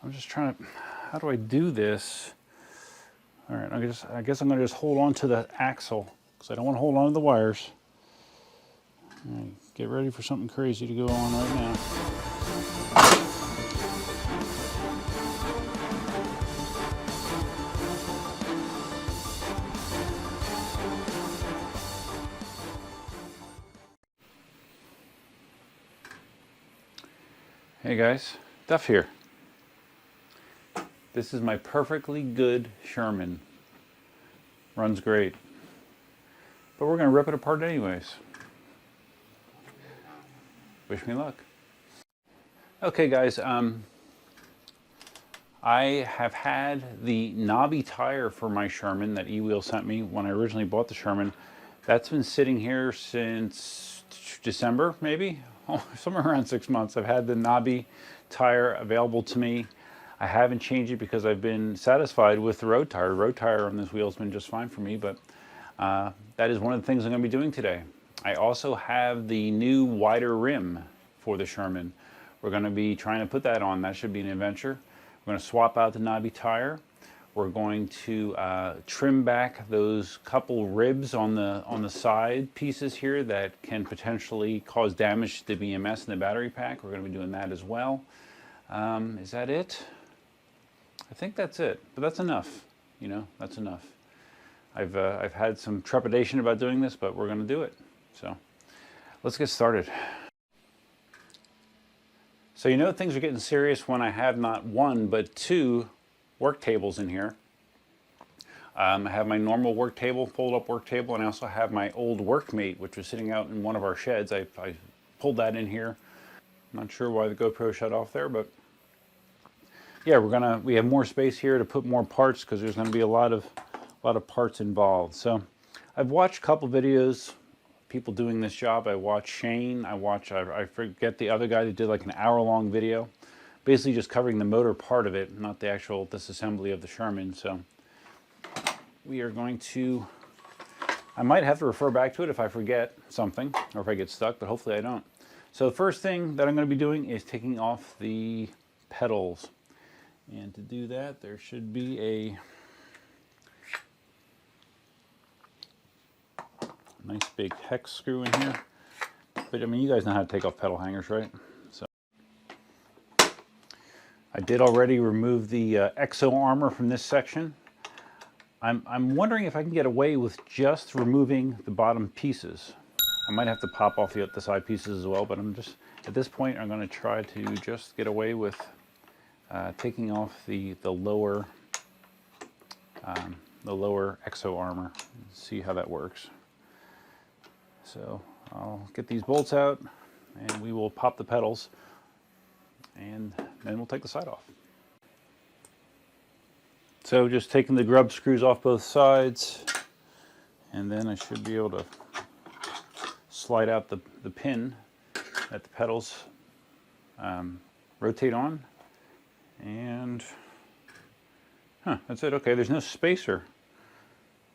I'm just trying to, how do I do this? All right, I guess I'm gonna just hold on to the axle because I don't want to hold on to the wires. All right, get ready for something crazy to go on right now. Hey guys, Duff here. This is my perfectly good Sherman. Runs great. But we're gonna rip it apart anyways. Wish me luck. Okay guys, I have had the Knobby tire for my Sherman that eWheel sent me when I originally bought the Sherman. That's been sitting here since December, maybe? Oh, somewhere around 6 months. I've had the Knobby tire available to me. I haven't changed it because I've been satisfied with the road tire. The road tire on this wheel has been just fine for me, but that is one of the things I'm going to be doing today. I also have the new wider rim for the Sherman. We're going to be trying to put that on. That should be an adventure. We're going to swap out the Knobby tire. We're going to trim back those couple ribs on the side pieces here that can potentially cause damage to the BMS and the battery pack. We're going to be doing that as well. Is that it? I think that's it, but that's enough. You know, that's enough. I've had some trepidation about doing this, but we're going to do it. So let's get started. So you know things are getting serious when I have not one, but two work tables in here. I have my normal work table, fold up work table, and I also have my old workmate, which was sitting out in one of our sheds. I pulled that in here. I'm not sure why the GoPro shut off there, but yeah, we have more space here to put more parts because there's gonna be a lot of parts involved. So I've watched a couple videos, people doing this job. I watched Shane, I forget the other guy that did like an hour-long video, basically just covering the motor part of it, not the actual disassembly of the Sherman. So we are going to, I might have to refer back to it if I forget something or if I get stuck, but hopefully I don't. So the first thing that I'm going to be doing is taking off the pedals. And to do that, there should be a nice big hex screw in here. But I mean, you guys know how to take off pedal hangers, right? So I did already remove the exo armor from this section. I'm wondering if I can get away with just removing the bottom pieces. I might have to pop off the side pieces as well, but I'm just, at this point, I'm going to try to just get away with taking off the lower exo armor. See how that works. So I'll get these bolts out and we will pop the pedals and then we'll take the side off. So just taking the grub screws off both sides, and then I should be able to slide out the pin that the pedals rotate on, and that's it. Okay, there's no spacer.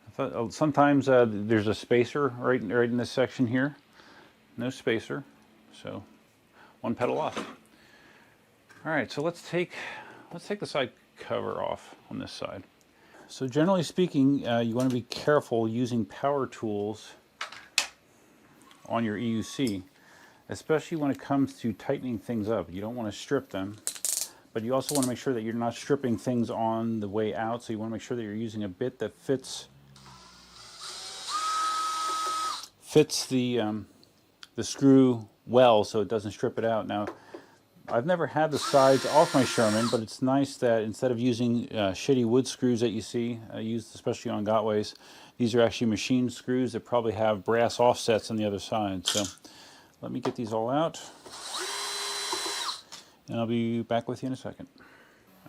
I thought sometimes there's a spacer right in this section here. No spacer, so one pedal off. All right, so let's take the side cover off on this side. So generally speaking, you want to be careful using power tools on your EUC, especially when it comes to tightening things up. You don't want to strip them, but you also want to make sure that you're not stripping things on the way out. So you want to make sure that you're using a bit that fits the screw well, so it doesn't strip it out. Now, I've never had the sides off my Sherman, but it's nice that instead of using shitty wood screws that you see used especially on Gotways, these are actually machine screws that probably have brass offsets on the other side. So let me get these all out, and I'll be back with you in a second.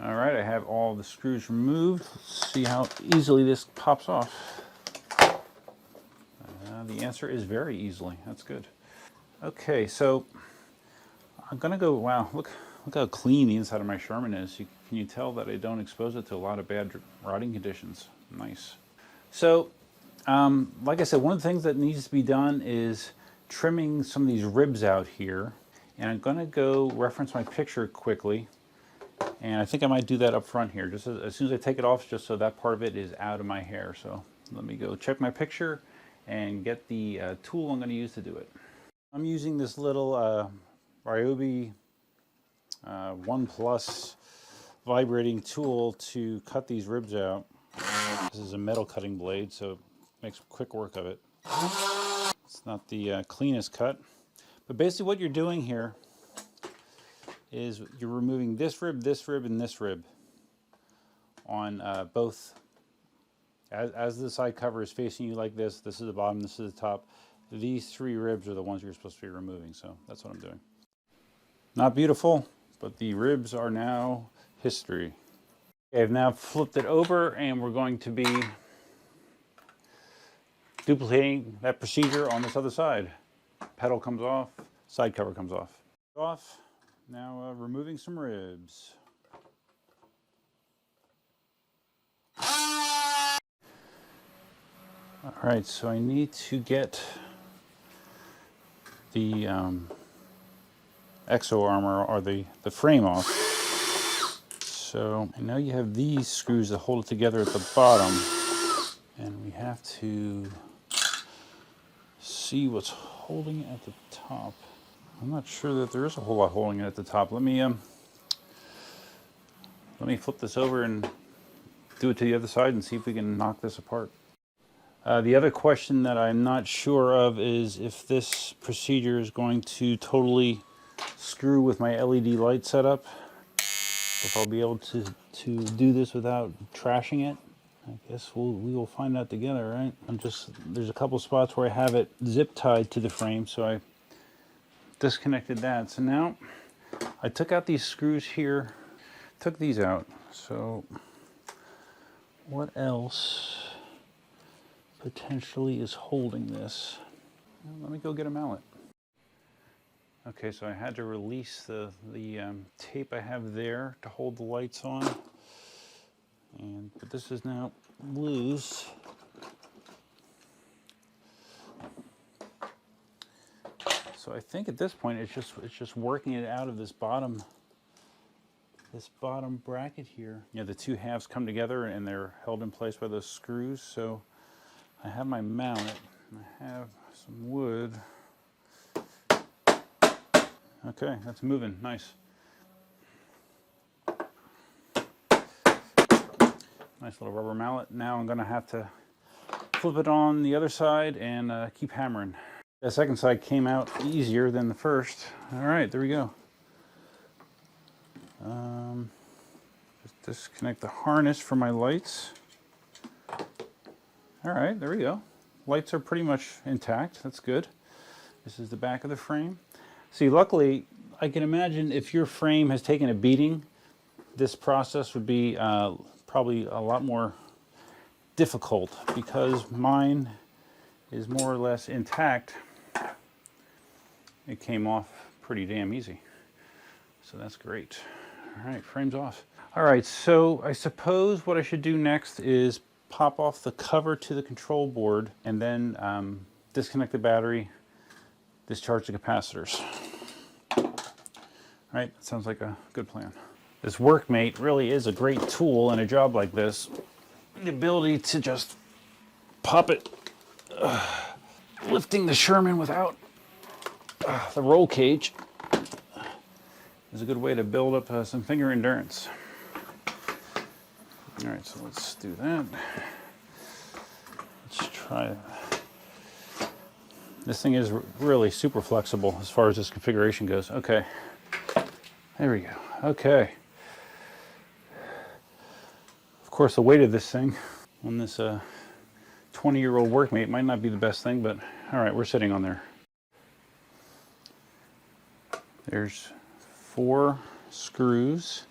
All right, I have all the screws removed. Let's see how easily this pops off. The answer is very easily. That's good. Okay, so I'm gonna go, wow, look how clean the inside of my Sherman is. Can you tell that I don't expose it to a lot of bad rotting conditions? Nice. So, like I said, one of the things that needs to be done is trimming some of these ribs out here. And I'm gonna go reference my picture quickly And I think I might do that up front here, just as soon as I take it off, just so that part of it is out of my hair. So let me go check my picture and get the tool I'm going to use to do it. I'm using this little Ryobi 1 Plus vibrating tool to cut these ribs out. This is a metal cutting blade, so it makes quick work of it. It's not the cleanest cut, but basically what you're doing here is you're removing this rib, and this rib on both. As the side cover is facing you like this, this is the bottom, this is the top. These 3 ribs are the ones you're supposed to be removing, so that's what I'm doing. Not beautiful, but the ribs are now history. Okay, I've now flipped it over, and we're going to be duplicating that procedure on this other side. Pedal comes off, side cover comes off. Now removing some ribs. All right, so I need to get the exo armor, or the frame off. So I know you have these screws that hold it together at the bottom, and we have to see what's holding it at the top. I'm not sure that there is a whole lot holding it at the top. Let me flip this over and do it to the other side and see if we can knock this apart. The other question that I'm not sure of is if this procedure is going to totally screw with my LED light setup. If I'll be able to do this without trashing it. I guess we will find out together, right? There's a couple spots where I have it zip tied to the frame, so I disconnected that. So now I took out these screws here, took these out. So what else potentially is holding this? Let me go get a mallet. Okay, so I had to release the tape I have there to hold the lights on, but this is now loose. So I think at this point it's just working it out of this bottom bracket here. You know, the 2 halves come together and they're held in place by those screws. So I have my mallet, and I have some wood. Okay, that's moving, nice. Nice little rubber mallet. Now I'm gonna have to flip it on the other side and keep hammering. The second side came out easier than the first. All right, there we go. Just disconnect the harness from my lights. All right, there we go. Lights are pretty much intact, that's good. This is the back of the frame. See, luckily, I can imagine if your frame has taken a beating, this process would be probably a lot more difficult. Because mine is more or less intact, it came off pretty damn easy. So that's great. All right, frame's off. All right, so I suppose what I should do next is pop off the cover to the control board and then disconnect the battery, discharge the capacitors. All right, that sounds like a good plan. This Workmate really is a great tool in a job like this. The ability to just pop it, lifting the Sherman without the roll cage is a good way to build up some finger endurance. All right, so let's do that. Let's try it. This thing is really super flexible as far as this configuration goes. Okay, there we go. Okay. Of course, the weight of this thing on this 20-year-old Workmate might not be the best thing, but all right, we're sitting on there. There's 4 screws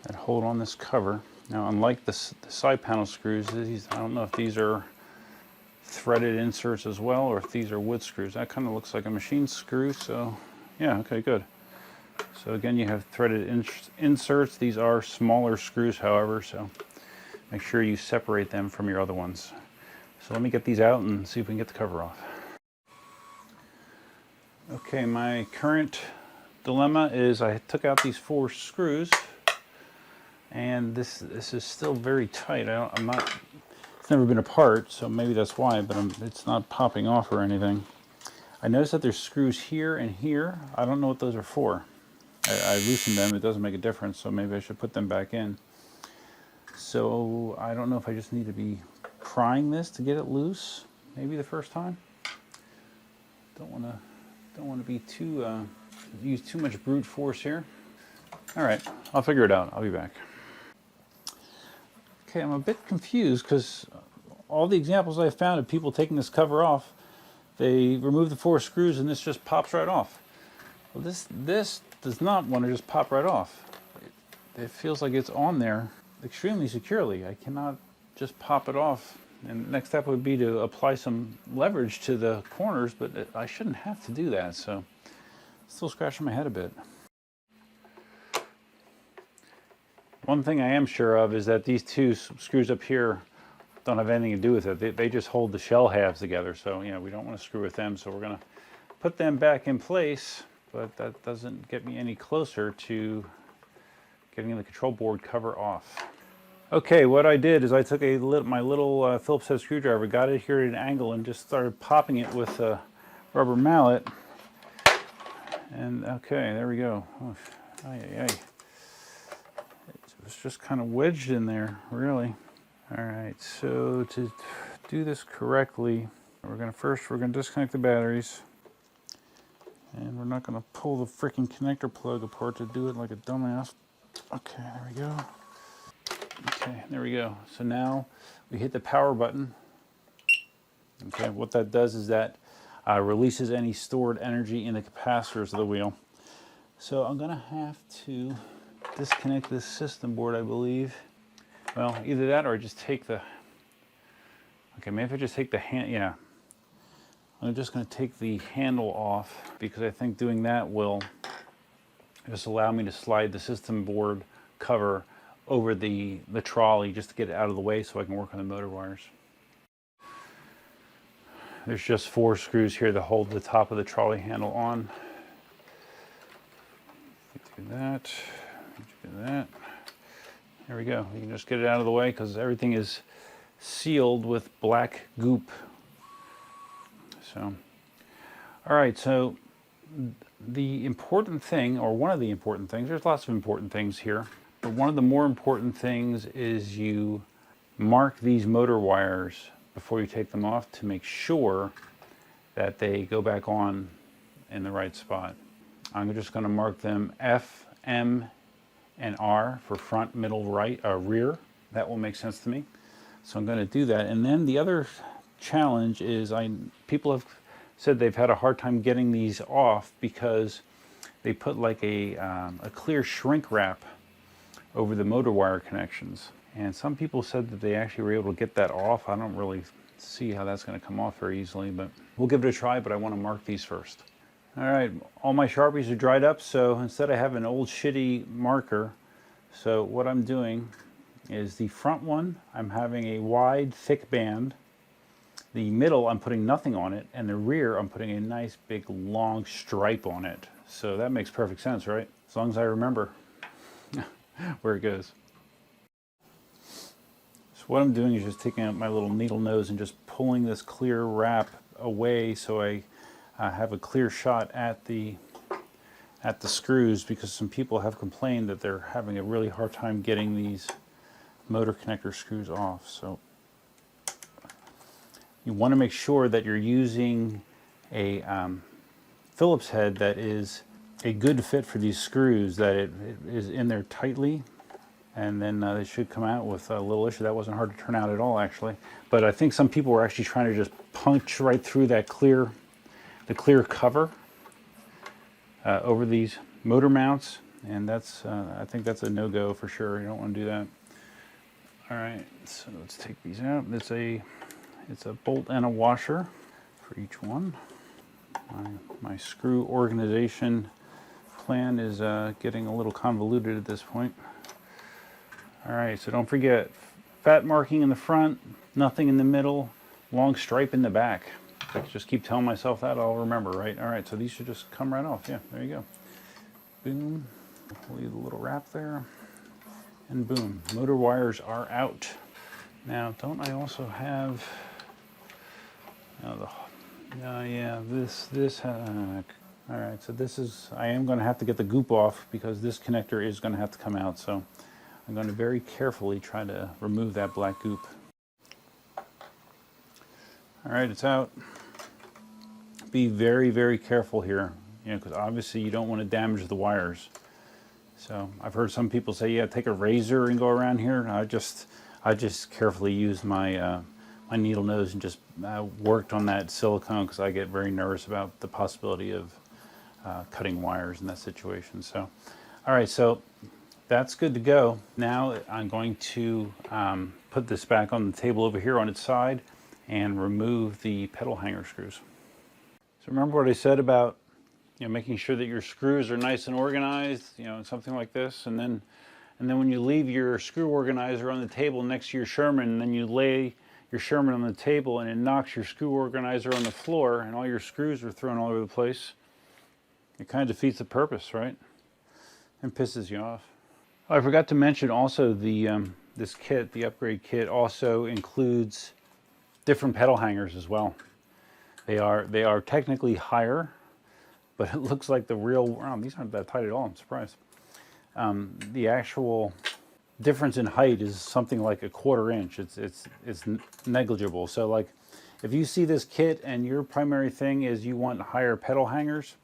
that hold on this cover. Now, unlike the side panel screws, these, I don't know if these are threaded inserts as well, or if these are wood screws. That kind of looks like a machine screw, so yeah, okay, good. So again, you have threaded inserts. These are smaller screws, however, so make sure you separate them from your other ones. So let me get these out and see if we can get the cover off. Okay, my current dilemma is I took out these 4 screws And this is still very tight. I'm not. It's never been apart, so maybe that's why. But it's not popping off or anything. I noticed that there's screws here and here. I don't know what those are for. I loosened them. It doesn't make a difference, so maybe I should put them back in. So I don't know if I just need to be prying this to get it loose. Maybe the first time. Don't want to be too use too much brute force here. All right, I'll figure it out. I'll be back. Okay, I'm a bit confused because all the examples I found of people taking this cover off, they remove the 4 screws and this just pops right off. Well, this does not want to just pop right off. It feels like it's on there extremely securely. I cannot just pop it off. And the next step would be to apply some leverage to the corners, but I shouldn't have to do that, so still scratching my head a bit. One thing I am sure of is that these 2 screws up here don't have anything to do with it. They just hold the shell halves together, so you know we don't want to screw with them, so we're going to put them back in place, but that doesn't get me any closer to getting the control board cover off. Okay, what I did is I took my little Phillips head screwdriver, got it here at an angle, and just started popping it with a rubber mallet. And okay, there we go. It was just kind of wedged in there, really. All right, so to do this correctly, we're going to disconnect the batteries. And we're not going to pull the freaking connector plug apart to do it like a dumbass. Okay, there we go. Okay, there we go. So now we hit the power button. Okay, what that does is that releases any stored energy in the capacitors of the wheel. So I'm going to have to disconnect this system board, I believe. Well, either that or I just take the... Okay, maybe if I just take the hand... Yeah. I'm just going to take the handle off because I think doing that will just allow me to slide the system board cover over the trolley just to get it out of the way so I can work on the motor wires. There's just 4 screws here that hold the top of the trolley handle on. Do that, do that. There we go. You can just get it out of the way because everything is sealed with black goop. So, all right, so the important thing, or one of the important things, there's lots of important things here, but one of the more important things is you mark these motor wires before you take them off to make sure that they go back on in the right spot. I'm just going to mark them F, M, and R for front, middle, right, rear. That will make sense to me. So I'm going to do that. And then the other challenge is people have said they've had a hard time getting these off because they put like a clear shrink wrap over the motor wire connections. And some people said that they actually were able to get that off. I don't really see how that's going to come off very easily, but we'll give it a try, but I want to mark these first. All right, all my Sharpies are dried up, so instead I have an old shitty marker. So what I'm doing is the front one, I'm having a wide, thick band. The middle, I'm putting nothing on it, and the rear, I'm putting a nice, big, long stripe on it. So that makes perfect sense, right? As long as I remember where it goes. So what I'm doing is just taking out my little needle nose and just pulling this clear wrap away so I have a clear shot at the screws, because some people have complained that they're having a really hard time getting these motor connector screws off. So you want to make sure that you're using a Phillips head that is a good fit for these screws, that it is in there tightly, and then they should come out with a little issue. That wasn't hard to turn out at all, actually. But I think some people were actually trying to just punch right through that clear cover over these motor mounts, and that's I think that's a no-go for sure. You don't want to do that. All right, so let's take these out. It's a bolt and a washer for each one. My screw organization plan is getting a little convoluted at this point. All right, so don't forget, fat marking in the front, nothing in the middle, long stripe in the back. If I just keep telling myself that, I'll remember, right? All right, so these should just come right off. Yeah, there you go. Boom. Leave a little wrap there. And boom, motor wires are out. Now, don't I also have, yeah, this, all right, so this is, I am going to have to get the goop off because this connector is going to have to come out. So I'm going to very carefully try to remove that black goop. All right, it's out. Be very, very careful here, because obviously you don't want to damage the wires. So I've heard some people say, yeah, take a razor and go around here. I just carefully used my my needle nose and just worked on that silicone because I get very nervous about the possibility of cutting wires in that situation. So, all right, so that's good to go. Now I'm going to put this back on the table over here on its side and remove the pedal hanger screws. So remember what I said about making sure that your screws are nice and organized, something like this, and then when you leave your screw organizer on the table next to your Sherman, and then you lay your Sherman on the table and it knocks your screw organizer on the floor and all your screws are thrown all over the place, it kind of defeats the purpose, right? And pisses you off. Oh, I forgot to mention also this kit, the upgrade kit, also includes different pedal hangers as well. They are technically higher, but it looks like the real, wow, these aren't that tight at all, I'm surprised. The actual difference in height is something like a 1/4 inch. It's negligible. So like if you see this kit and your primary thing is you want higher pedal hangers,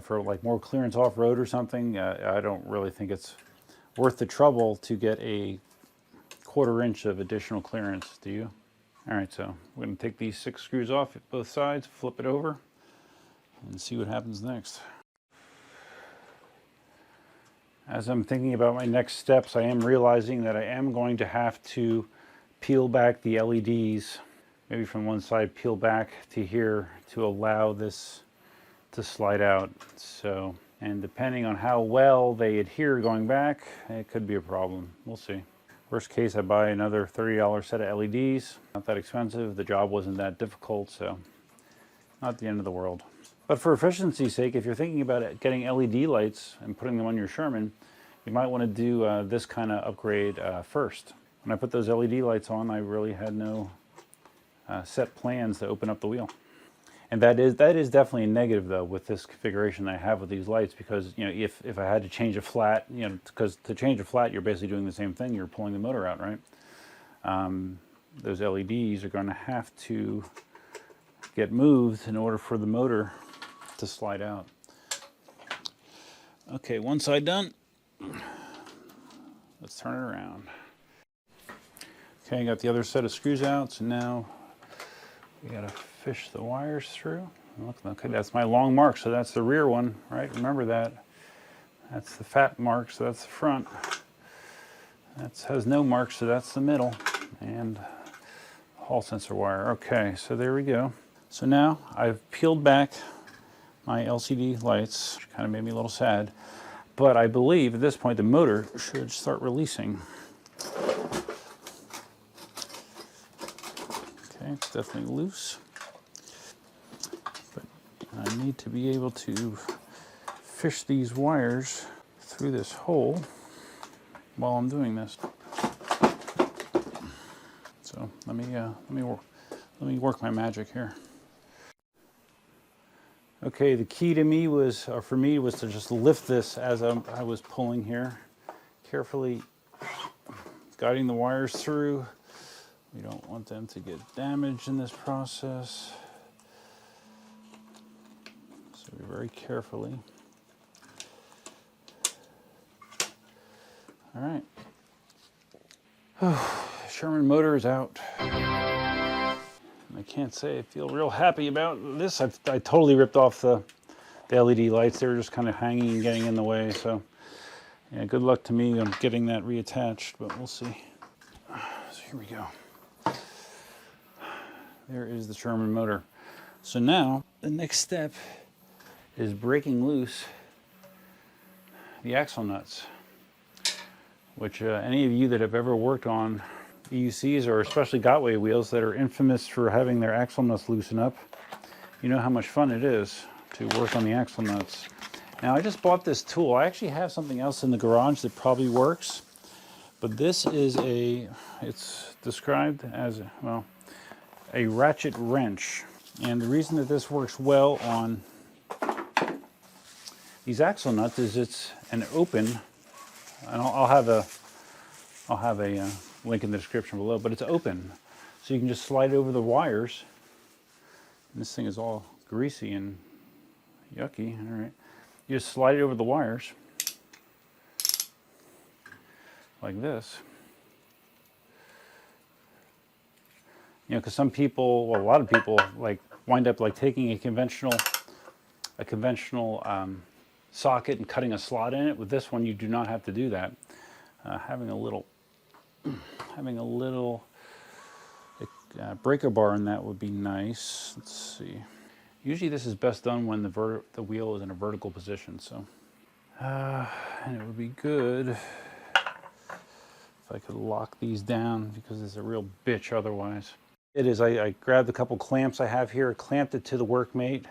for like more clearance off-road or something, I don't really think it's worth the trouble to get a 1/4 inch of additional clearance, do you? All right, so we're going to take these 6 screws off at both sides, flip it over, and see what happens next. As I'm thinking about my next steps, I am realizing that I am going to have to peel back the LEDs, maybe from one side, peel back to here to allow this to slide out. So, and depending on how well they adhere going back, it could be a problem. We'll see. Worst case, I buy another $30 set of LEDs. Not that expensive. The job wasn't that difficult, so not the end of the world. But for efficiency's sake, if you're thinking about getting LED lights and putting them on your Sherman, you might want to do this kind of upgrade first. When I put those LED lights on, I really had no set plans to open up the wheel. And that is definitely a negative though with this configuration I have with these lights, because if I had to change a flat, because to change a flat you're basically doing the same thing, you're pulling the motor out, right? Those LEDs are going to have to get moved in order for the motor to slide out. Okay, one side done. Let's turn it around. Okay, I got the other set of screws out, so now we gotta fish the wires through. Okay, that's my long mark, so that's the rear one, right? Remember that. That's the fat mark, so that's the front. That has no mark, so that's the middle. And hall sensor wire. Okay, so there we go. So now I've peeled back my LCD lights, which kind of made me a little sad. But I believe at this point the motor should start releasing. Okay, it's definitely loose. But I need to be able to fish these wires through this hole while I'm doing this. So let me work my magic here. Okay, the key to me was, or for me, was to just lift this as I was pulling here, carefully guiding the wires through. We don't want them to get damaged in this process. So be very carefully. All right. Sherman motor is out. I can't say I feel real happy about this. I totally ripped off the LED lights. They were just kind of hanging and getting in the way. So yeah, good luck to me on getting that reattached, but we'll see. So here we go. There is the Sherman motor. So now the next step is breaking loose the axle nuts, which any of you that have ever worked on EUCs, or especially Gotway wheels that are infamous for having their axle nuts loosen up, you know how much fun it is to work on the axle nuts. Now I just bought this tool. I actually have something else in the garage that probably works, But this is it's described as, well, a ratchet wrench. And the reason that this works well on these axle nuts is it's an open, and I'll have a link in the description below, but it's open. So you can just slide over the wires. And this thing is all greasy and yucky. All right. You just slide it over the wires like this. You know, because some people, well, a lot of people, like wind up like taking a conventional socket and cutting a slot in it. With this one, you do not have to do that. Having a little breaker bar in that would be nice. Let's see. Usually this is best done when the wheel is in a vertical position. So, and it would be good if I could lock these down, because it's a real bitch otherwise. It is. I grabbed a couple clamps I have here, clamped it to the workmate,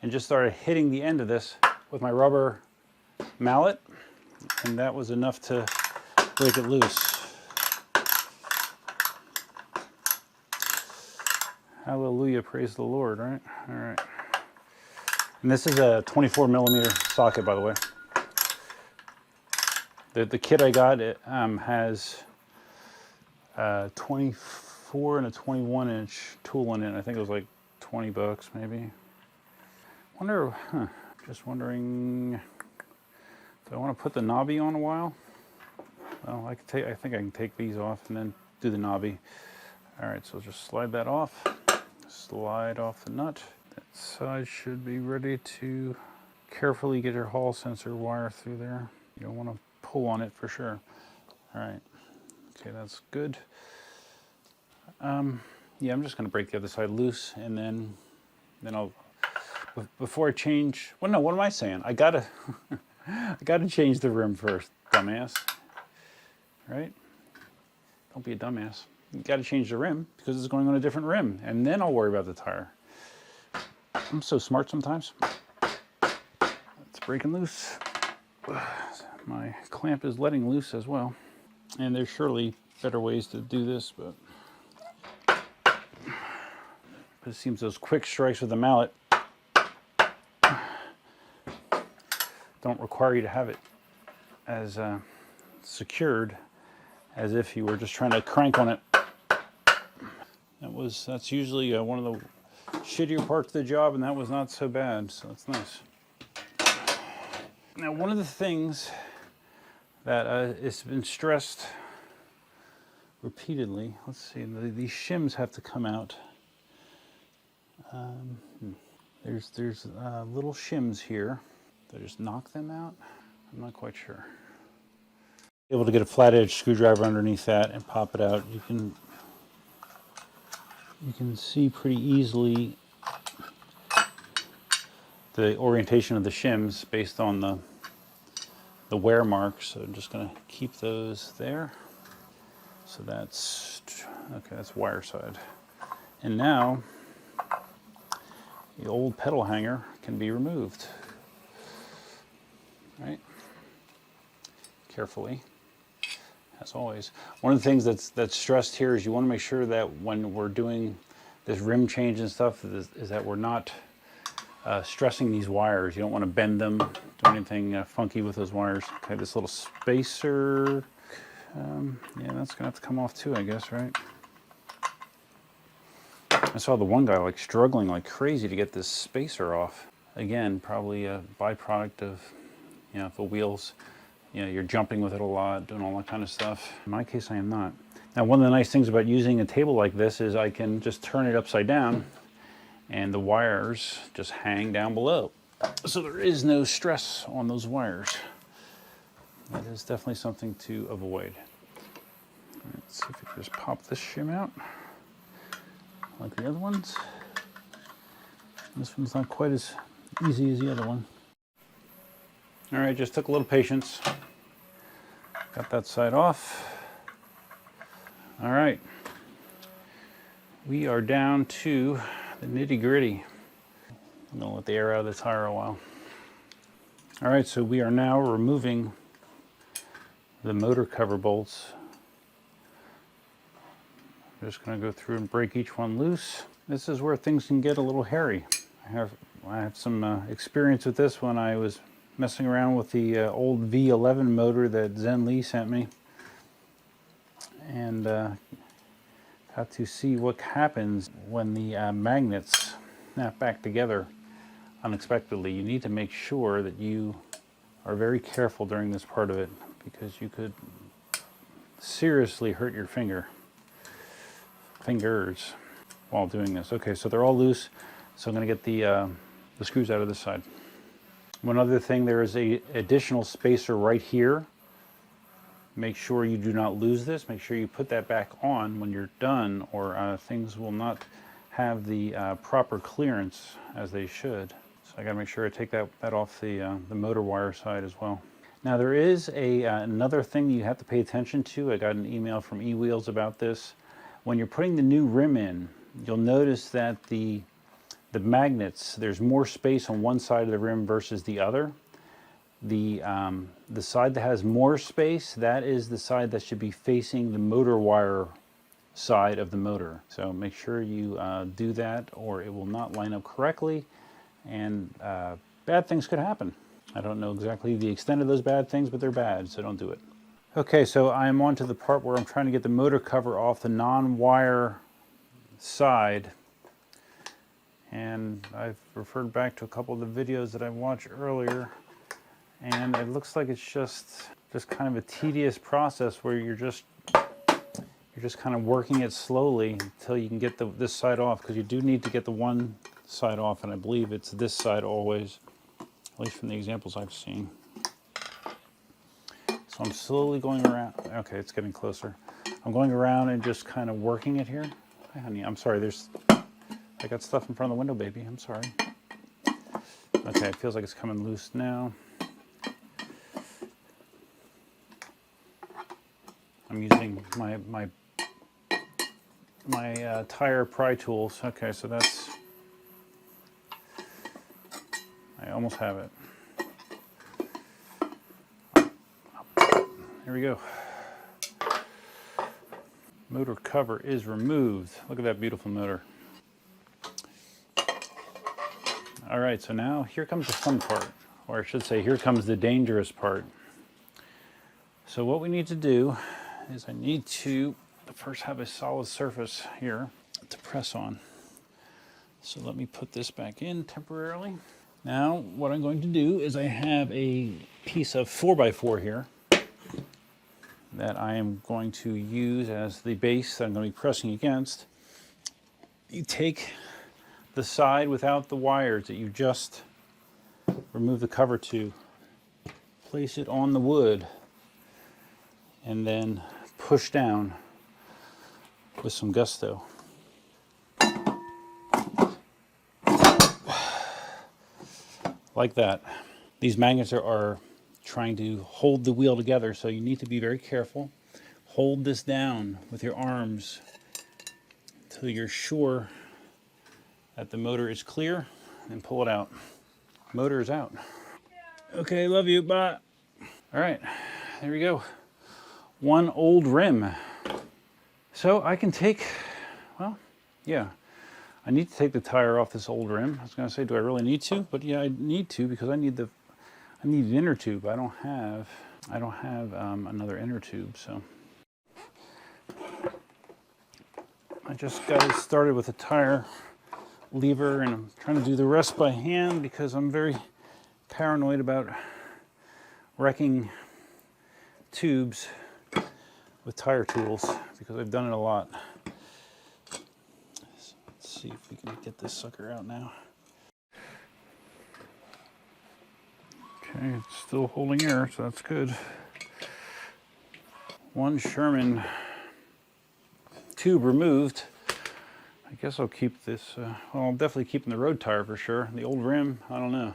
and just started hitting the end of this with my rubber mallet, and that was enough to break it loose. Hallelujah, praise the Lord, right? All right. And this is a 24 millimeter socket, by the way. The kit I got, it has a 24 and a 21 inch tool in it. I think it was like 20 bucks maybe. Just wondering if I want to put the knobby on a while. Well, I think I can take these off and then do the knobby. All right, so just slide that off. Slide off the nut. That side should be ready to carefully get your hall sensor wire through there. You don't want to pull on it for sure. All right, okay, that's good. Yeah, I'm just going to break the other side loose, and then I'll, before I change. Well, no, what am I saying? I gotta change the rim first, dumbass. Right? Don't be a dumbass. You got to change the rim because it's going on a different rim, and then I'll worry about the tire. I'm so smart sometimes. It's breaking loose. My clamp is letting loose as well, and there's surely better ways to do this, but it seems those quick strikes with the mallet don't require you to have it as secured as if you were just trying to crank on it. That's usually one of the shittier parts of the job, and that was not so bad, so that's nice. Now, one of the things that has been stressed repeatedly, let's see, these shims have to come out. There's little shims here. Do I just knock them out? I'm not quite sure. Able to get a flat edge screwdriver underneath that and pop it out. You can see pretty easily the orientation of the shims based on the wear marks. So I'm just going to keep those there. So that's okay. That's wire side. And now the old pedal hanger can be removed. Right? Carefully. As always. One of the things that's stressed here is you want to make sure that when we're doing this rim change and stuff is that we're not stressing these wires. You don't want to bend them, do anything funky with those wires. Okay, this little spacer, yeah, that's gonna have to come off too, I guess, right? I saw the one guy like struggling like crazy to get this spacer off. Again, probably a byproduct of, you know, the wheels. You know, you're jumping with it a lot, doing all that kind of stuff. In my case, I am not. Now, one of the nice things about using a table like this is I can just turn it upside down and the wires just hang down below. So there is no stress on those wires. That is definitely something to avoid. Let's see if we can just pop this shim out like the other ones. This one's not quite as easy as the other one. All right, just took a little patience. Got that side off. All right. We are down to the nitty gritty. I'm gonna let the air out of the tire a while. All right, so we are now removing the motor cover bolts. I'm just going to go through and break each one loose. This is where things can get a little hairy. I have some experience with this when I was messing around with the old V11 motor that Zen Lee sent me, and got to see what happens when the magnets snap back together unexpectedly. You need to make sure that you are very careful during this part of it, because you could seriously hurt your fingers while doing this. Okay, so they're all loose, so I'm going to get the screws out of this side. One other thing, there is a additional spacer right here. Make sure you do not lose this. Make sure you put that back on when you're done, or things will not have the proper clearance as they should. So I got to make sure I take that off the motor wire side as well. Now there is another thing you have to pay attention to. I got an email from eWheels about this. When you're putting the new rim in, you'll notice that the magnets, there's more space on one side of the rim versus the other. The side that has more space, that is the side that should be facing the motor wire side of the motor. So make sure you do that, or it will not line up correctly, and bad things could happen. I don't know exactly the extent of those bad things, but they're bad, so don't do it. Okay, so I'm on to the part where I'm trying to get the motor cover off the non-wire side. And I've referred back to a couple of the videos that I watched earlier, and it looks like it's just kind of a tedious process where you're just kind of working it slowly until you can get this side off, because you do need to get the one side off, and I believe it's this side always, at least from the examples I've seen. So I'm slowly going around. Okay, it's getting closer. I'm going around and just kind of working it here. Hi, honey. I'm sorry. I got stuff in front of the window, baby. I'm sorry. Okay, it feels like it's coming loose now. I'm using my tire pry tools. Okay, so that's. I almost have it. Here we go. Motor cover is removed. Look at that beautiful motor. All right, so now here comes the fun part, or I should say, here comes the dangerous part. So what we need to do is I need to first have a solid surface here to press on. So let me put this back in temporarily. Now what I'm going to do is I have a piece of 4x4 here that I am going to use as the base that I'm going to be pressing against. You take the side without the wires that you just remove the cover to, place it on the wood, and then push down with some gusto. Like that. These magnets are trying to hold the wheel together, so you need to be very careful. Hold this down with your arms until you're sure that the motor is clear, and pull it out. Motor is out. Okay, love you, bye. All right, there we go. One old rim. So I can take, well, yeah, I need to take the tire off this old rim. I was gonna say, do I really need to? But yeah, I need to, because I need an inner tube. I don't have another inner tube, so. I just got it started with a tire lever, and I'm trying to do the rest by hand because I'm very paranoid about wrecking tubes with tire tools, because I've done it a lot. So let's see if we can get this sucker out now. Okay, it's still holding air, so that's good. One Sherman tube removed. I guess I'll keep this, well, I'm definitely keeping the road tire for sure. The old rim, I don't know.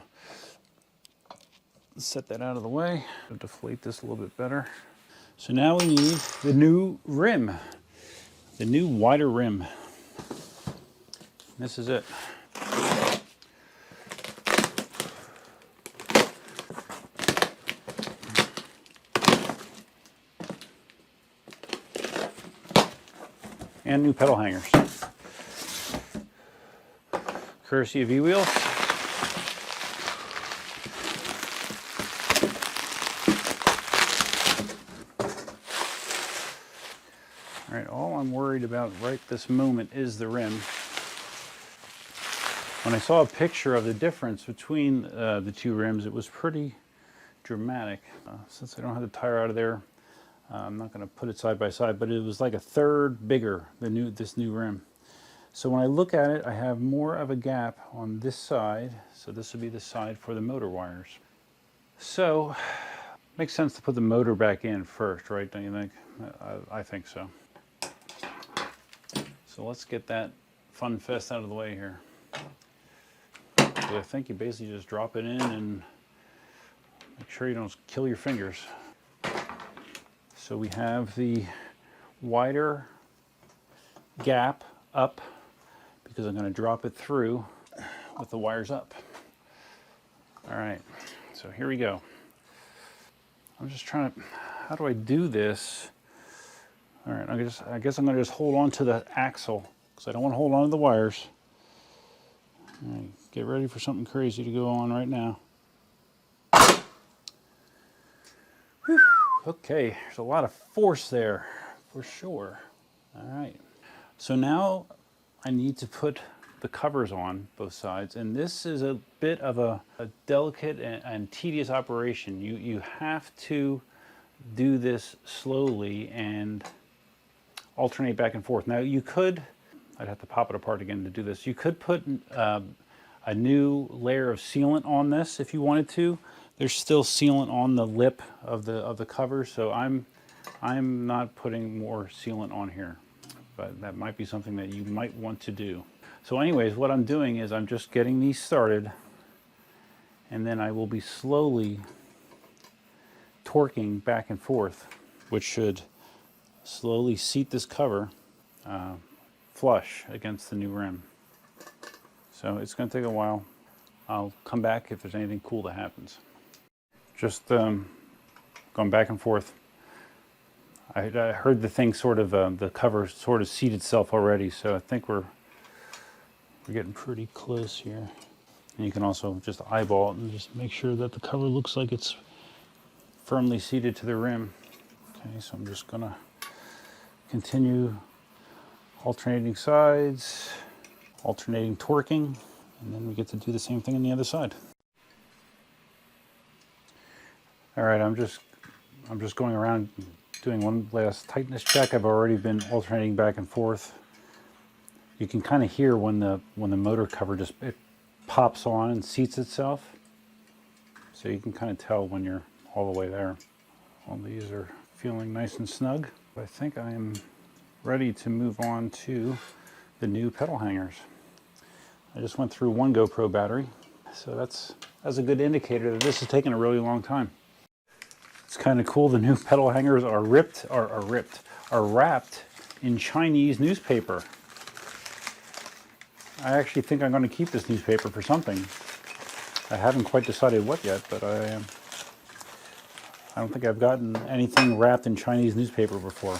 Let's set that out of the way. I'll deflate this a little bit better. So now we need the new rim, the new wider rim. This is it. and new pedal hangers. Courtesy of E-Wheels. All right, all I'm worried about right this moment is the rim. When I saw a picture of the difference between the two rims, it was pretty dramatic. Since I don't have the tire out of there, I'm not going to put it side by side, but it was like a third bigger, this new rim. So when I look at it, I have more of a gap on this side. So this would be the side for the motor wires. So it makes sense to put the motor back in first, right? Don't you think? I think so. So let's get that fun fest out of the way here. So I think you basically just drop it in and make sure you don't kill your fingers. So we have the wider gap up because I'm going to drop it through with the wires up. All right, so here we go. I'm just trying to, how do I do this? All right, I guess I'm going to just hold on to the axle because I don't want to hold on to the wires. All right, get ready for something crazy to go on right now. Whew. Okay, there's a lot of force there for sure. All right, so now I need to put the covers on both sides, and this is a bit of a delicate and tedious operation. You have to do this slowly and alternate back and forth. Now you could, I'd have to pop it apart again to do this. You could put a new layer of sealant on this if you wanted to. There's still sealant on the lip of the cover, so I'm not putting more sealant on here, but that might be something that you might want to do. So anyways, what I'm doing is I'm just getting these started, and then I will be slowly torquing back and forth, which should slowly seat this cover flush against the new rim. So it's going to take a while. I'll come back if there's anything cool that happens. Just going back and forth. I heard the thing sort of, the cover sort of seat itself already, so I think we're getting pretty close here. And you can also just eyeball it and just make sure that the cover looks like it's firmly seated to the rim. Okay, so I'm just gonna continue alternating sides, alternating torquing, and then we get to do the same thing on the other side. All right, I'm just going around doing one last tightness check. I've already been alternating back and forth. You can kind of hear when the motor cover it pops on and seats itself. So you can kind of tell when you're all the way there. All these are feeling nice and snug. I think I am ready to move on to the new pedal hangers. I just went through one GoPro battery, so that's a good indicator that this is taking a really long time. It's kind of cool. The new pedal hangers are wrapped in Chinese newspaper. I actually think I'm going to keep this newspaper for something. I haven't quite decided what yet, but I don't think I've gotten anything wrapped in Chinese newspaper before.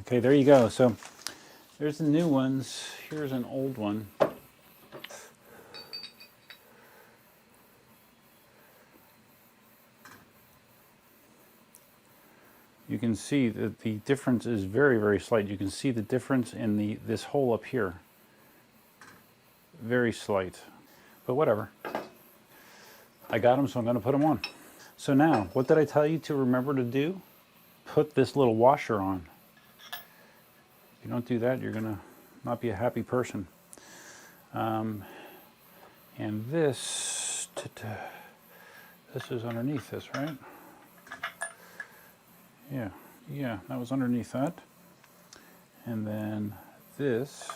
Okay, there you go. So there's the new ones. Here's an old one. You can see that the difference is very, very slight. You can see the difference in this hole up here. Very slight, but whatever. I got them, so I'm going to put them on. So now, what did I tell you to remember to do? Put this little washer on. If you don't do that, you're going to not be a happy person. And this is underneath this, right? Yeah, that was underneath that. And then this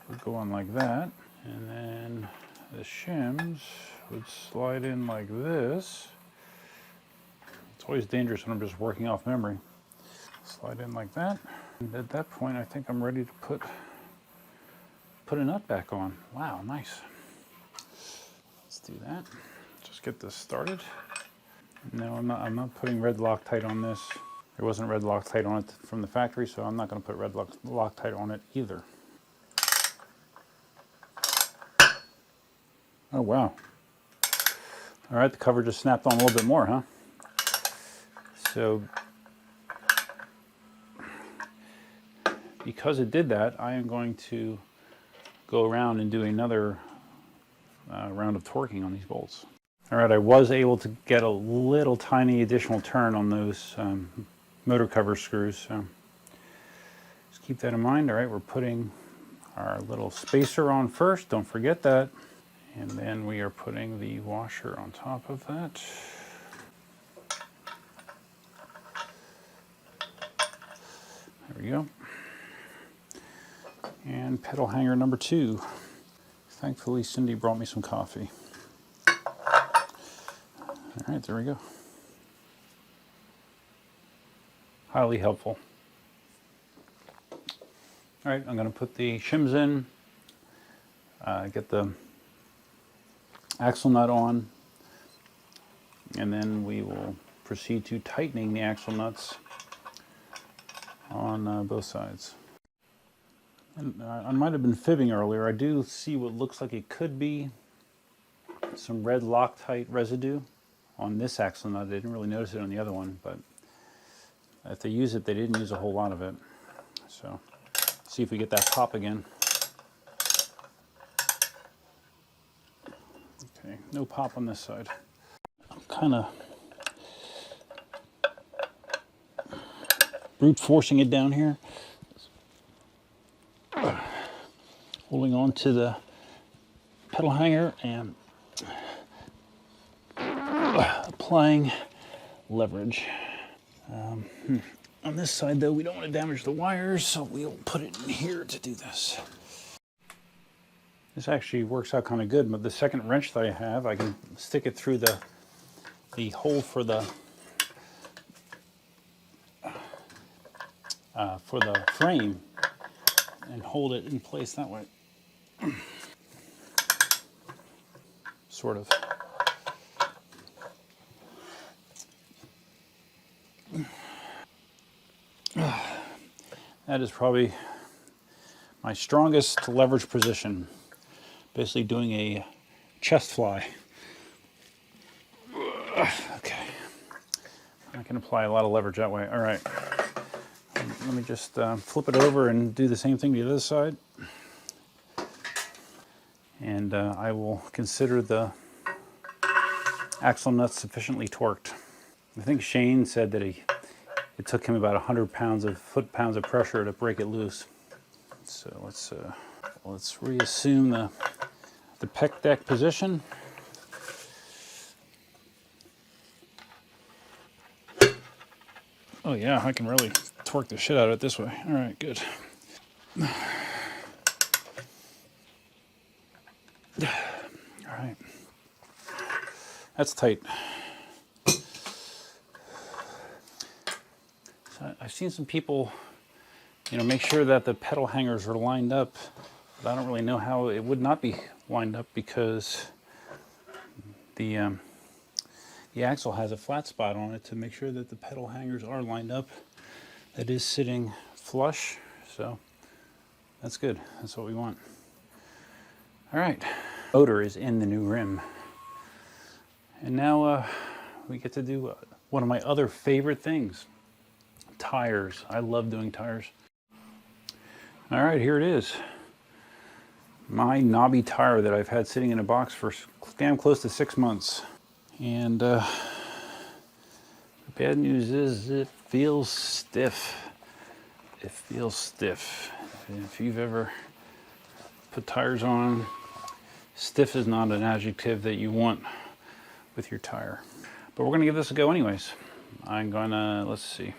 would go on like that. And then the shims would slide in like this. It's always dangerous when I'm just working off memory. Slide in like that. And at that point, I think I'm ready to put a nut back on. Wow, nice. Let's do that. Just get this started. No, I'm not putting red Loctite on this. There wasn't red Loctite on it from the factory, so I'm not going to put red Loctite on it either. Oh wow. All right, the cover just snapped on a little bit more, huh? So because it did that, I am going to go around and do another round of torquing on these bolts. All right, I was able to get a little tiny additional turn on those motor cover screws, so just keep that in mind. All right, we're putting our little spacer on first, don't forget that. And then we are putting the washer on top of that. There we go. And pedal hanger number 2. Thankfully, Cindy brought me some coffee. All right, there we go. Highly helpful. All right, I'm going to put the shims in, get the axle nut on, and then we will proceed to tightening the axle nuts on both sides. And I might have been fibbing earlier. I do see what looks like it could be some red Loctite residue on this axle nut. I didn't really notice it on the other one, but if they use it, they didn't use a whole lot of it. So see if we get that pop again. Okay, no pop on this side. I'm kind of brute forcing it down here. Holding on to the pedal hanger and applying leverage. On this side though, we don't want to damage the wires, so we'll put it in here to do this. This actually works out kind of good, but the second wrench that I have, I can stick it through the hole for the frame and hold it in place that way. Sort of. That is probably my strongest leverage position. Basically doing a chest fly. Okay. I can apply a lot of leverage that way. All right. Let me just flip it over and do the same thing to the other side. And I will consider the axle nuts sufficiently torqued. I think Shane said that it took him about 100 foot-pounds of pressure to break it loose. So let's reassume the pec deck position. Oh yeah, I can really torque the shit out of it this way. All right, good. All right, that's tight. So I've seen some people, make sure that the pedal hangers are lined up, but I don't really know how it would not be lined up because the axle has a flat spot on it to make sure that the pedal hangers are lined up. That is sitting flush, so that's good. That's what we want. All right, motor is in the new rim. And now we get to do one of my other favorite things, tires. I love doing tires. All right, here it is. My Knobby tire that I've had sitting in a box for damn close to 6 months. And the bad news is it feels stiff. It feels stiff. If you've ever put tires on, stiff is not an adjective that you want with your tire. But we're gonna give this a go anyways. I'm gonna, let's see.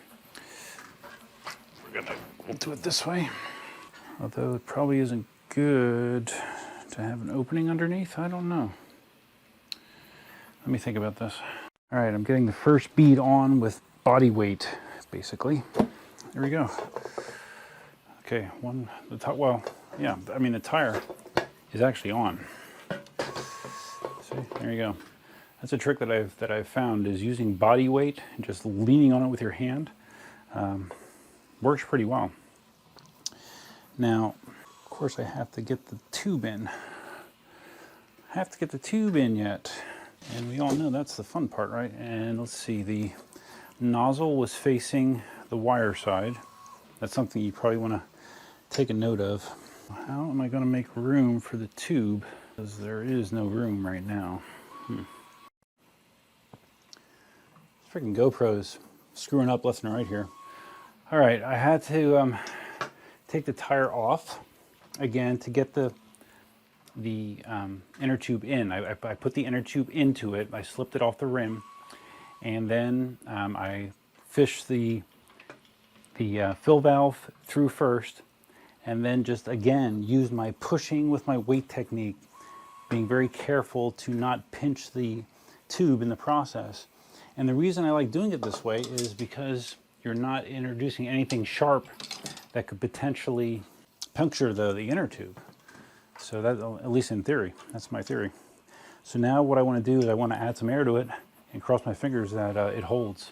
We'll do it this way. Although it probably isn't good to have an opening underneath, I don't know. Let me think about this. All right, I'm getting the first bead on with body weight, basically. There we go. Okay, well, yeah, I mean the tire is actually on. See, there you go. That's a trick that I've found is using body weight and just leaning on it with your hand. Works pretty well. Now, of course, I have to get the tube in. I have to get the tube in yet. And we all know that's the fun part, right? And let's see, the nozzle was facing the wire side. That's something you probably want to take a note of. How am I going to make room for the tube? Because there is no room right now. Freaking GoPro's screwing up left and right here. All right, I had to take the tire off again to get the inner tube in. I put the inner tube into it. I slipped it off the rim, and then I fished the fill valve through first, and then just again used my pushing with my weight technique, being very careful to not pinch the tube in the process. And the reason I like doing it this way is because you're not introducing anything sharp that could potentially puncture the inner tube. So that, at least in theory, that's my theory. So now what I want to do is I want to add some air to it and cross my fingers that it holds.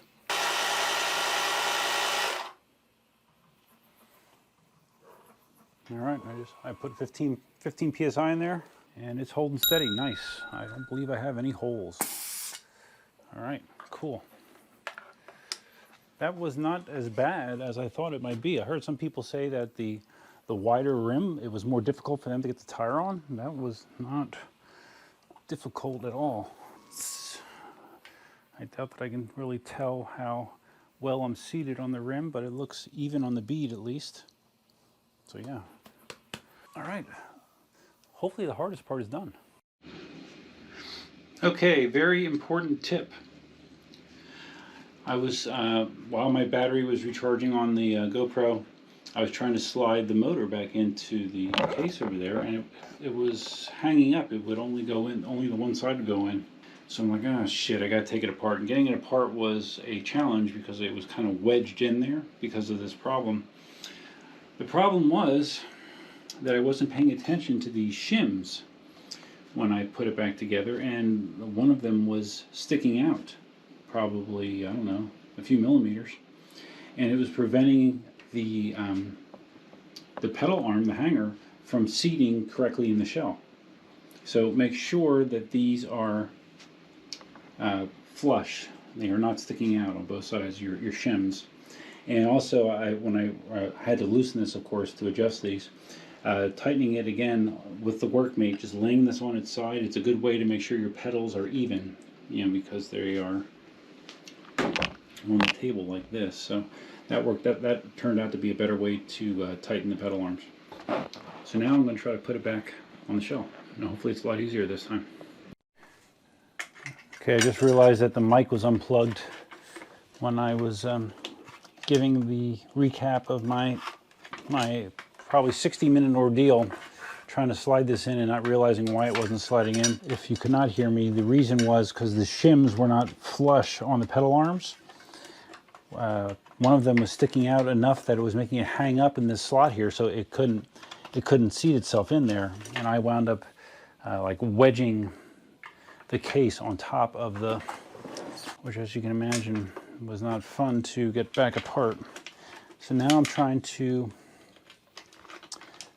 All right, I put 15 PSI in there and it's holding steady. Nice. I don't believe I have any holes. All right, cool. That was not as bad as I thought it might be. I heard some people say that the wider rim, it was more difficult for them to get the tire on. That was not difficult at all. I doubt that I can really tell how well I'm seated on the rim, but it looks even on the bead at least. So yeah. All right. Hopefully the hardest part is done. Okay, very important tip. I was, while my battery was recharging on the GoPro, I was trying to slide the motor back into the case over there, and it was hanging up. It would only go in, only the one side would go in. So I'm like, oh shit, I gotta take it apart. And getting it apart was a challenge because it was kind of wedged in there because of this problem. The problem was that I wasn't paying attention to the shims when I put it back together, and one of them was sticking out. Probably, I don't know, a few millimeters, and it was preventing the pedal arm, the hanger, from seating correctly in the shell. So make sure that these are flush. They are not sticking out on both sides, your shims. And also, when I had to loosen this, of course, to adjust these, tightening it again with the workmate, just laying this on its side, it's a good way to make sure your pedals are even, you know, because they are on the table like this. So that worked. That turned out to be a better way to tighten the pedal arms. So now I'm going to try to put it back on the shell, and hopefully it's a lot easier this time. Okay, I just realized that the mic was unplugged when I was giving the recap of my probably 60-minute ordeal trying to slide this in and not realizing why it wasn't sliding in. If you could not hear me, the reason was because the shims were not flush on the pedal arms. One of them was sticking out enough that it was making it hang up in this slot here, so it couldn't seat itself in there, and I wound up like wedging the case on top of the, which, as you can imagine, was not fun to get back apart. So now I'm trying to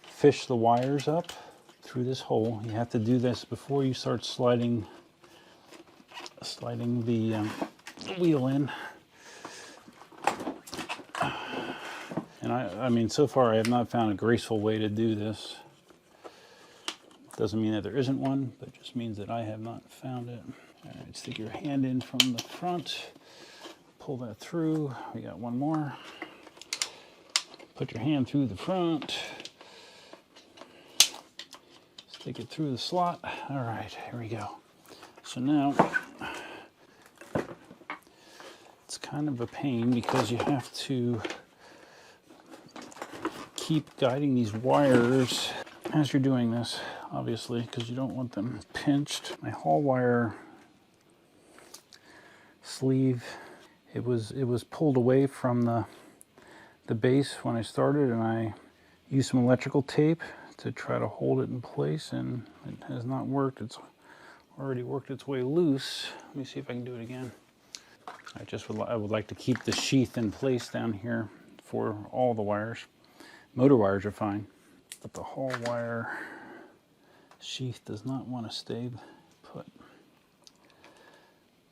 fish the wires up through this hole. You have to do this before you start sliding the wheel in. And I mean, so far I have not found a graceful way to do this. Doesn't mean that there isn't one, but just means that I have not found it. All right, stick your hand in from the front, pull that through. We got one more. Put your hand through the front, stick it through the slot. All right, here we go. So now it's kind of a pain because you have to keep guiding these wires as you're doing this, obviously, because you don't want them pinched. My hall wire sleeve, it was pulled away from the base when I started, and I used some electrical tape to try to hold it in place, and it has not worked. It's already worked its way loose. Let me see if I can do it again. I would like to keep the sheath in place down here for all the wires. Motor wires are fine, but the hall wire sheath does not want to stay put.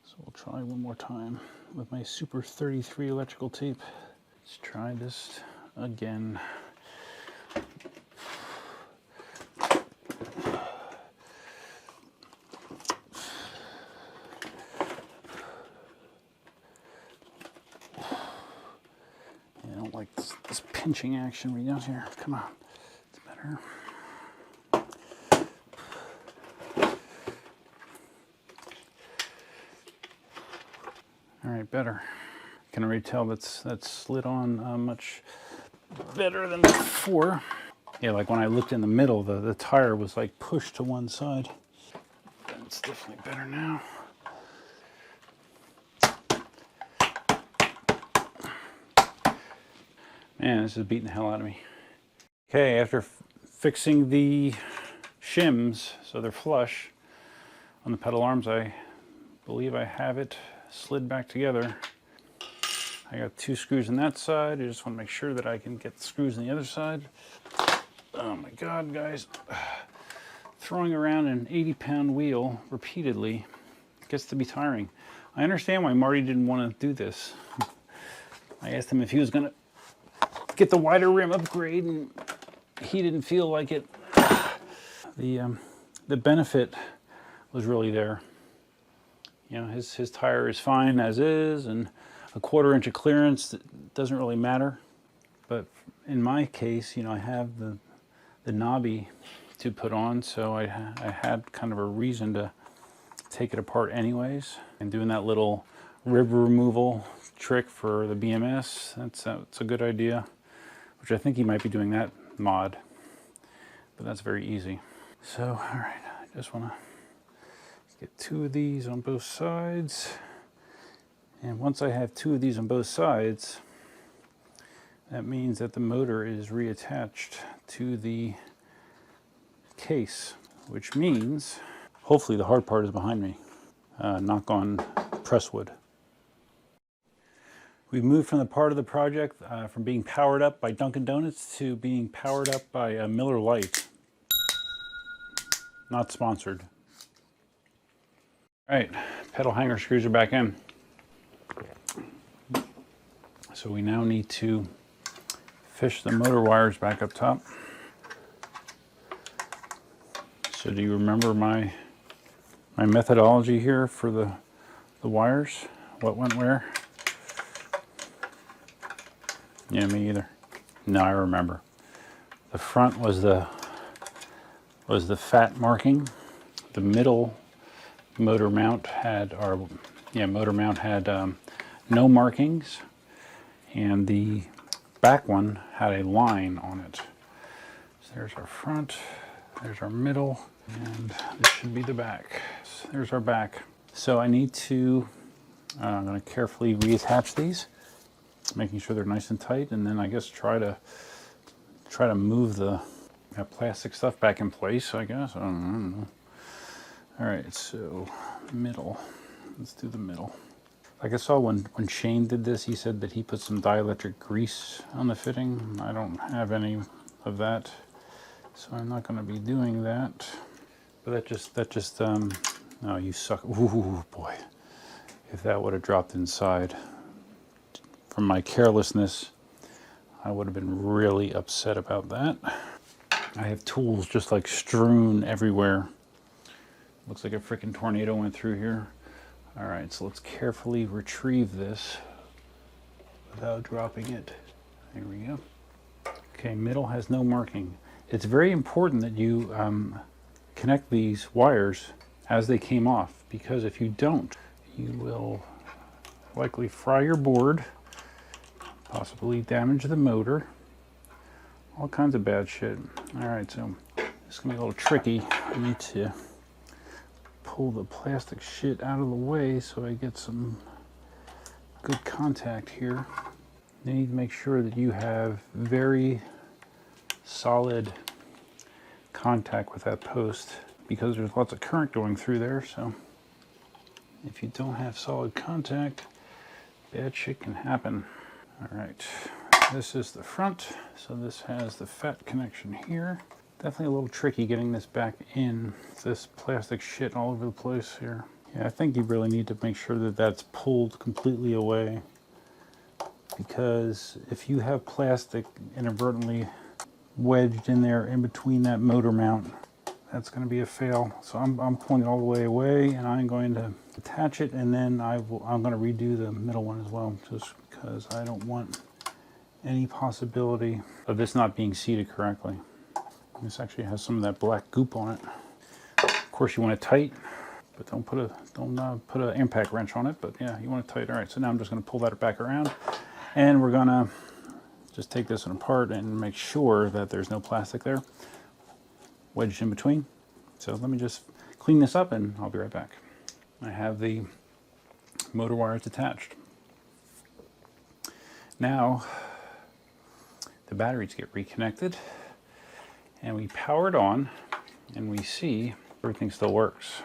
So we'll try one more time with my Super 33 electrical tape. Let's try this again. I don't like this pinching action right down here. Come on, it's better. All right, better. I can already tell that's slid on much better than before. Yeah, like when I looked in the middle, the tire was like pushed to one side. That's definitely better now. Man, this is beating the hell out of me. Okay, after fixing the shims so they're flush on the pedal arms, I believe I have it slid back together. I got 2 screws on that side. I just want to make sure that I can get the screws on the other side. Oh my God, guys. Throwing around an 80-pound wheel repeatedly gets to be tiring. I understand why Marty didn't want to do this. I asked him if he was going to get the wider rim upgrade, and he didn't feel like it. The benefit was really there. You know, his tire is fine as is, and a 1/4 inch of clearance doesn't really matter. But in my case, you know, I have the Knobby to put on, so I had kind of a reason to take it apart anyways. And doing that little rib removal trick for the BMS, that's a good idea. Which I think he might be doing that mod, but that's very easy. So, all right, I just want to get 2 of these on both sides. And once I have 2 of these on both sides, that means that the motor is reattached to the case, which means hopefully the hard part is behind me. Knock on presswood. We've moved from the part of the project from being powered up by Dunkin' Donuts to being powered up by Miller Lite. Not sponsored. All right, pedal hanger screws are back in. So we now need to fish the motor wires back up top. So do you remember my methodology here for the wires? What went where? Yeah, me either. No, I remember. The front was the fat marking. The middle motor mount had no markings, and the back one had a line on it. So there's our front, there's our middle, and this should be the back. So there's our back. So I need to, I'm going to carefully reattach these, making sure they're nice and tight, and then I guess try to move the plastic stuff back in place, I guess. I don't know. All right, so middle. Let's do the middle. Like I saw when Shane did this, he said that he put some dielectric grease on the fitting. I don't have any of that, so I'm not going to be doing that. But that just oh, you suck. Ooh, boy. If that would have dropped inside from my carelessness, I would have been really upset about that. I have tools just like strewn everywhere. Looks like a freaking tornado went through here. All right, so let's carefully retrieve this without dropping it. There we go. Okay, middle has no marking. It's very important that you connect these wires as they came off, because if you don't, you will likely fry your board, possibly damage the motor, all kinds of bad shit. All right, so this is gonna be a little tricky. I need to pull the plastic shit out of the way so I get some good contact here. You need to make sure that you have very solid contact with that post, because there's lots of current going through there. So if you don't have solid contact, Bad shit can happen. All right, this is the front. So this has the fat connection here. Definitely a little tricky getting this back in. This plastic shit all over the place here. Yeah, I think you really need to make sure that that's pulled completely away, because if you have plastic inadvertently wedged in there in between that motor mount, that's going to be a fail. So I'm pulling it all the way away, and I'm going to attach it, and then I'm going to redo the middle one as well, just because I don't want any possibility of this not being seated correctly. This actually has some of that black goop on it. Of course, you want it tight, but don't put an impact wrench on it. But yeah, you want it tight. All right, so now I'm just going to pull that back around, and we're going to just take this one apart and make sure that there's no plastic there wedged in between. So let me just clean this up, and I'll be right back. I have the motor wires attached. Now the batteries get reconnected, and we power it on, and we see everything still works.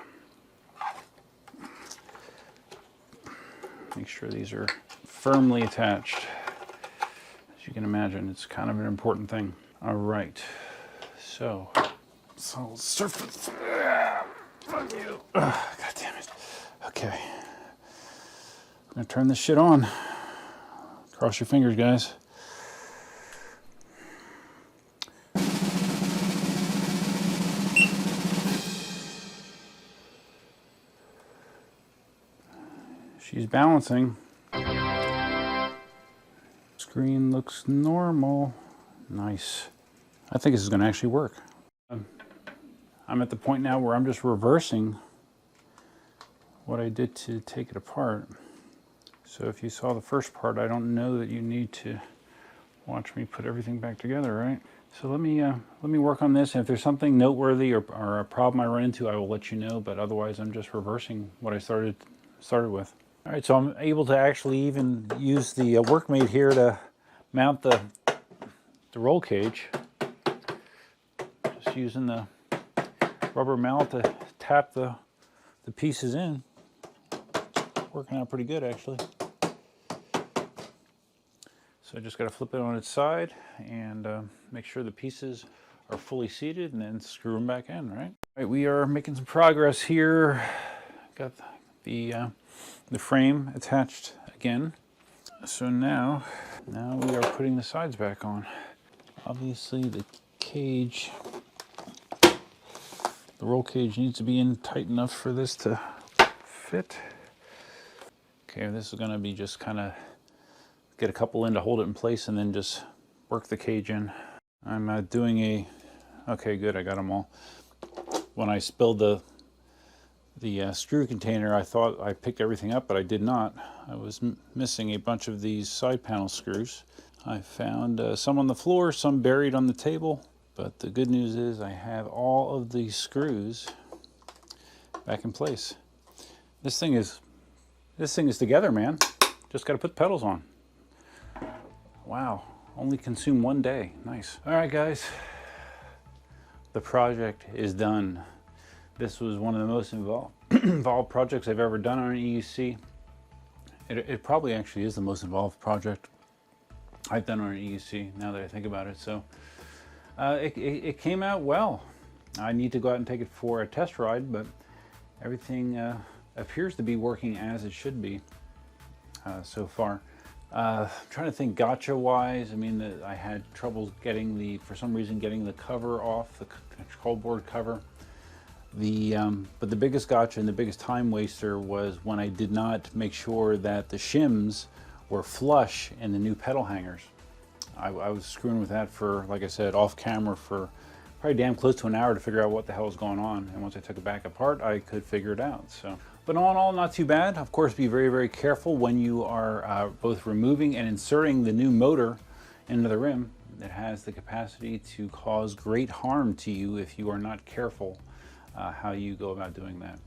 Make sure these are firmly attached. As you can imagine, it's kind of an important thing. All right, so surface. Fuck you. God damn it. Okay, I'm gonna turn this shit on. Cross your fingers, guys. She's balancing. Screen looks normal. Nice. I think this is going to actually work. I'm at the point now where I'm just reversing what I did to take it apart. So if you saw the first part, I don't know that you need to watch me put everything back together, right? So let me work on this, and if there's something noteworthy or a problem I run into, I will let you know, but otherwise I'm just reversing what I started with. All right, so I'm able to actually even use the Workmate here to mount the roll cage. Just using the rubber mallet to tap the pieces in. Working out pretty good, actually. So I just got to flip it on its side and make sure the pieces are fully seated, and then screw them back in, right? All right, we are making some progress here. Got the frame attached again. So now we are putting the sides back on. Obviously the cage, the roll cage needs to be in tight enough for this to fit. Okay, this is going to be just kind of get a couple in to hold it in place, and then just work the cage in. I'm doing okay, good, I got them all. When I spilled the screw container, I thought I picked everything up, but I did not. I was missing a bunch of these side panel screws. I found some on the floor, some buried on the table, but the good news is I have all of these screws back in place. This thing is together, man. Just got to put pedals on. Wow, only consumed 1 day. Nice. All right, guys, the project is done. This was one of the most involved projects I've ever done on an EUC. It probably actually is the most involved project I've done on an EUC, now that I think about it. So it came out well. I need to go out and take it for a test ride, but everything appears to be working as it should be so far. I'm trying to think gotcha wise. I mean, I had trouble for some reason getting the cover off, the control board cover. But the biggest gotcha and the biggest time waster was when I did not make sure that the shims were flush in the new pedal hangers. I was screwing with that for, like I said, off camera for probably damn close to an hour to figure out what the hell was going on. And once I took it back apart, I could figure it out. So, but all in all, not too bad. Of course, be very, very careful when you are both removing and inserting the new motor into the rim. It has the capacity to cause great harm to you if you are not careful how you go about doing that.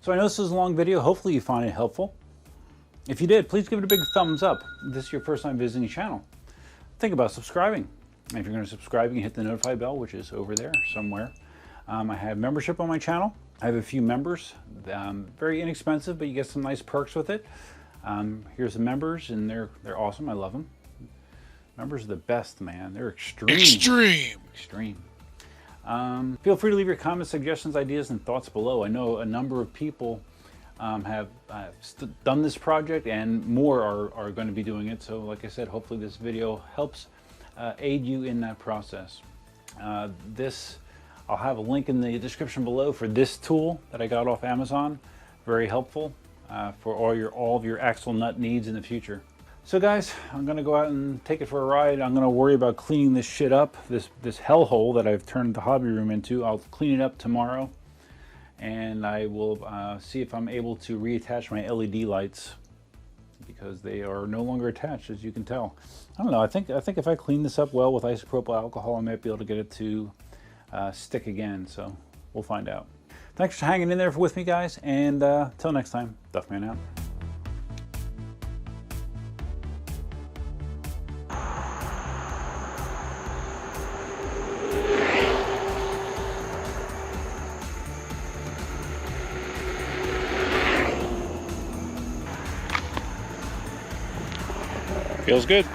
So I know this is a long video. Hopefully you find it helpful. If you did, please give it a big thumbs up. If this is your first time visiting the channel, think about subscribing. And if you're going to subscribe, you can hit the notify bell, which is over there somewhere. I have membership on my channel. I have a few members. Very inexpensive, but you get some nice perks with it. Here's the members, and they're awesome. I love them. Members are the best, man. They're extreme. Extreme. Feel free to leave your comments, suggestions, ideas, and thoughts below. I know a number of people have done this project, and more are going to be doing it. So like I said, hopefully this video helps aid you in that process. I'll have a link in the description below for this tool that I got off Amazon. Very helpful for all of your axle nut needs in the future. So guys, I'm gonna go out and take it for a ride. I'm gonna worry about cleaning this shit up, this hellhole that I've turned the hobby room into. I'll clean it up tomorrow, and I will see if I'm able to reattach my LED lights, because they are no longer attached, as you can tell. I don't know, I think if I clean this up well with isopropyl alcohol, I might be able to get it to stick again, so we'll find out. Thanks for hanging in there with me, guys, and till next time, Duffman out. Feels good.